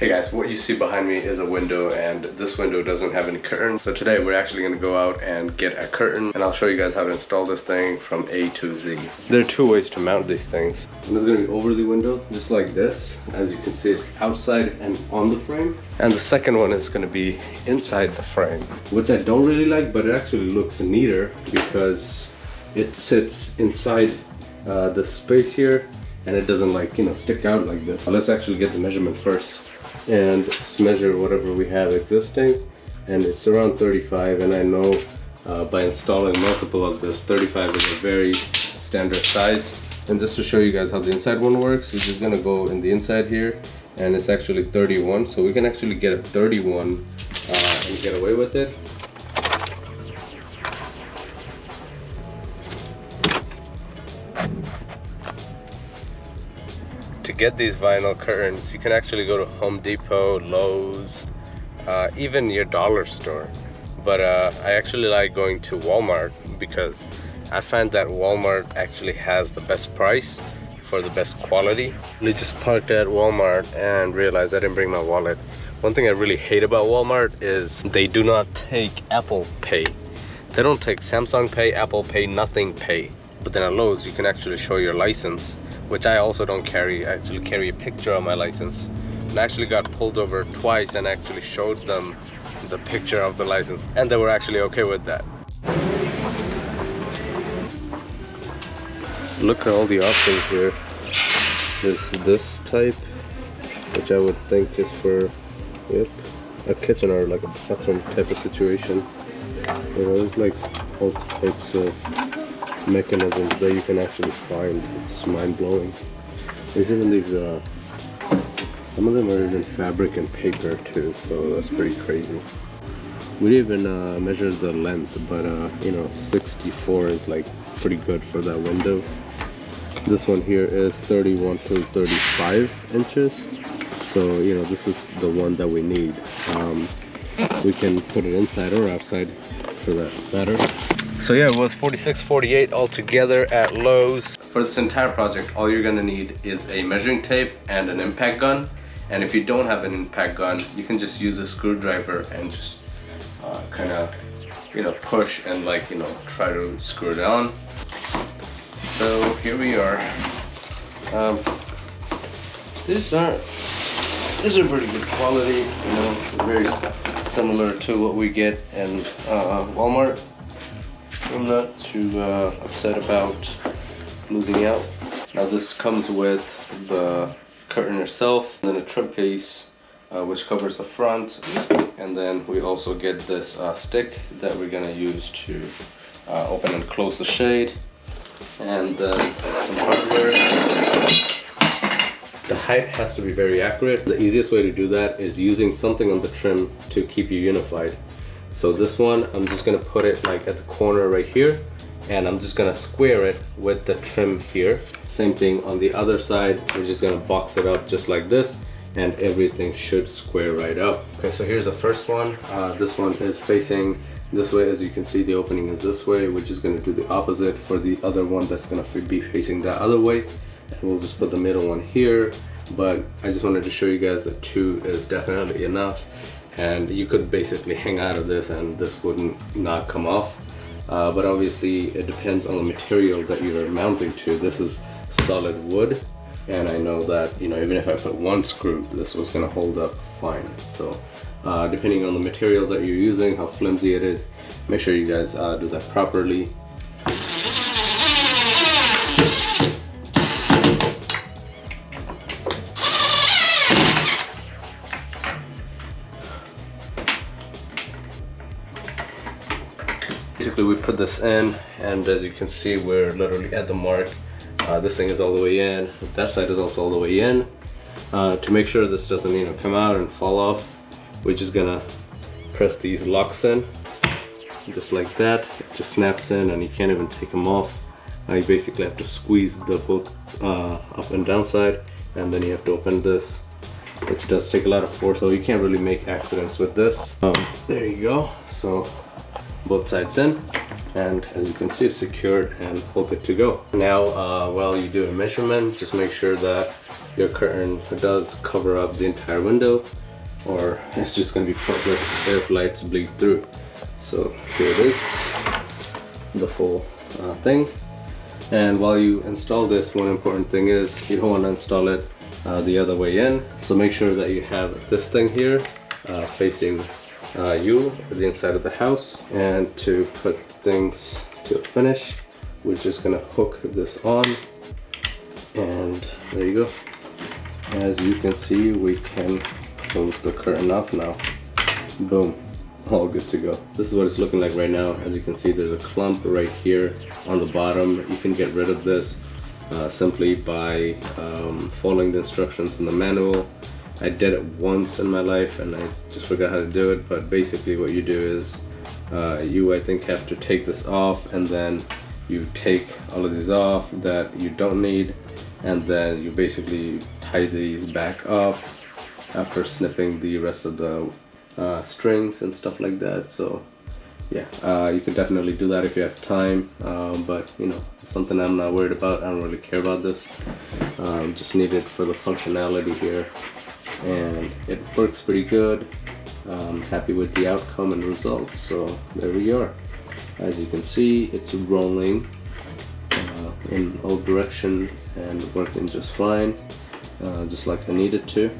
Hey guys, what you see behind me is a window, and this window doesn't have any curtain. So today we're actually going to go out and get a curtain, and I'll show you guys how to install this thing from A to Z. There are two ways to mount these things. One is going to be over the window, just like this. As you can see, it's outside and on the frame. And the second one is going to be inside the frame, which I don't really like, but it actually looks neater because it sits inside the space here, and it doesn't, like, you know, stick out like this. Let's actually get the measurement first and just measure whatever we have existing, and it's around 35, and I know by installing multiple of this, 35 is a very standard size. And just to show you guys how the inside one works, we're just gonna go in the inside here, and it's actually 31, so we can actually get a 31 and get away with it. To get these vinyl curtains, you can actually go to Home Depot, Lowe's, even your dollar store. But I actually like going to Walmart because I find that Walmart actually has the best price for the best quality. I just parked at Walmart and realized I didn't bring my wallet. One thing I really hate about Walmart is they do not take Apple Pay. They don't take Samsung Pay, Apple Pay, nothing Pay. But then at Lowe's, you can actually show your license, which I also don't carry. I actually carry a picture of my license. And I actually got pulled over twice and actually showed them the picture of the license, and they were actually okay with that. Look at all the options here. There's this type, which I would think is for, a kitchen or like a bathroom type of situation. You know, there's like all types of mechanisms that you can actually find. It's mind-blowing. There's even these some of them are even fabric and paper too, so that's pretty crazy. We didn't even measure the length, but you know, 64 is like pretty good for that window. This one here is 31 to 35 inches, so you know, this is the one that we need. We can put it inside or outside for that matter. So yeah, it was $46.48 altogether at Lowe's. For this entire project, all you're gonna need is a measuring tape and an impact gun. And if you don't have an impact gun, you can just use a screwdriver and just kind of, you know, push and, like, you know, try to screw it on. So here we are. These are pretty good quality, you know, very similar to what we get in Walmart. I'm not too upset about losing out. Now this comes with the curtain itself, and then a trim piece which covers the front, and then we also get this stick that we're gonna use to open and close the shade, and then some hardware. The height has to be very accurate. The easiest way to do that is using something on the trim to keep you unified. So this one, I'm just gonna put it like at the corner right here, and I'm just gonna square it with the trim here. Same thing on the other side, we're just gonna box it up just like this, and everything should square right up. Okay, so here's the first one. This one is facing this way. As you can see, the opening is this way. We're just gonna do the opposite for the other one that's gonna be facing that other way. And we'll just put the middle one here, but I just wanted to show you guys that 2 is definitely enough. And you could basically hang out of this and this wouldn't not come off. But obviously it depends on the material that you're mounting to. This is solid wood, and I know that, you know, even if I put 1 screw, this was gonna hold up fine. So depending on the material that you're using, how flimsy it is, make sure you guys do that properly. Basically, we put this in, and as you can see, we're literally at the mark. This thing is all the way in. That side is also all the way in. To make sure this doesn't, you know, come out and fall off, we're just gonna press these locks in, just like that. It just snaps in, and you can't even take them off. You basically have to squeeze the both up and down side, and then you have to open this, which does take a lot of force, so you can't really make accidents with this. There you go. So both sides in, and as you can see, it's secured and all good to go. Now while you do a measurement, just make sure that your curtain does cover up the entire window, or it's just going to be pointless if lights bleed through. So here it is, the full thing. And while you install this, one important thing is you don't want to install it the other way in. So make sure that you have this thing here facing you, the inside of the house. And to put things to a finish, we're just going to hook this on, and there you go. As you can see, we can close the curtain off now. Boom, all good to go. This is what it's looking like right now. As you can see, there's a clump right here on the bottom. You can get rid of this simply by following the instructions in the manual. I did it once in my life and I just forgot how to do it, but basically what you do is you, I think, have to take this off, and then you take all of these off that you don't need, and then you basically tie these back up after snipping the rest of the strings and stuff like that. So yeah, you could definitely do that if you have time, but you know, something I'm not worried about. I don't really care about this. Just need it for the functionality here, and it works pretty good. I'm happy with the outcome and results. So there we are. As you can see, it's rolling in all direction and working just fine, just like I needed to.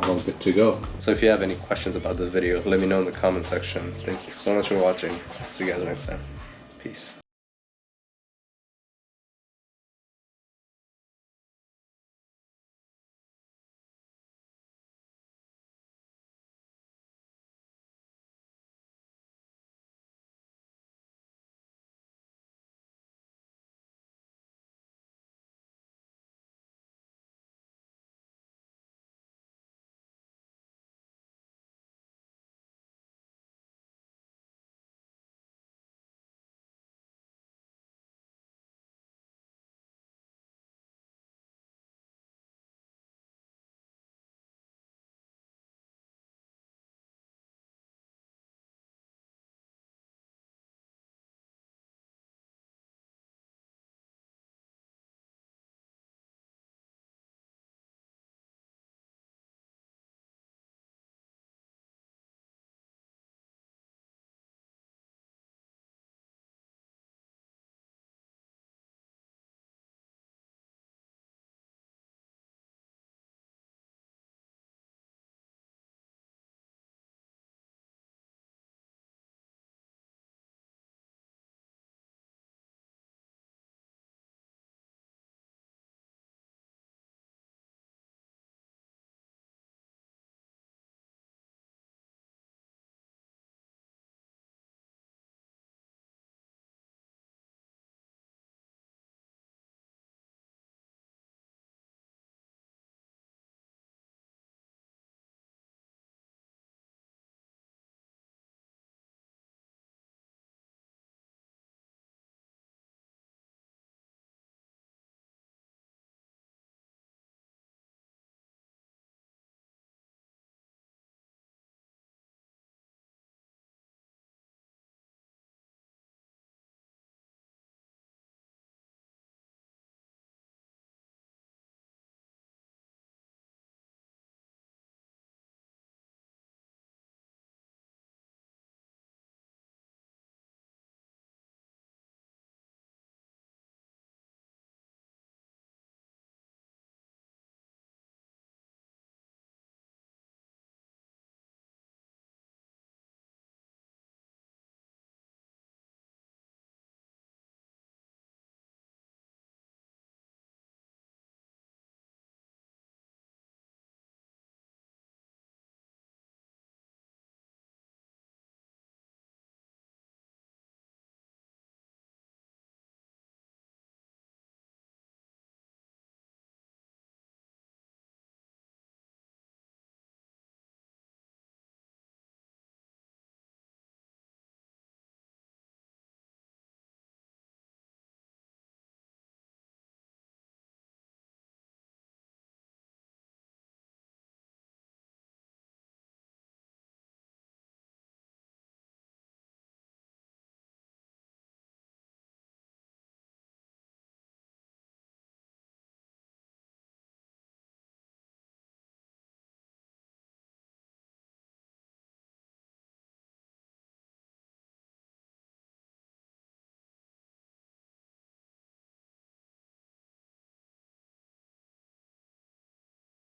All good to go. So if you have any questions about this video, let me know in the comment section. Thank you so much for watching. See you guys next time. Peace.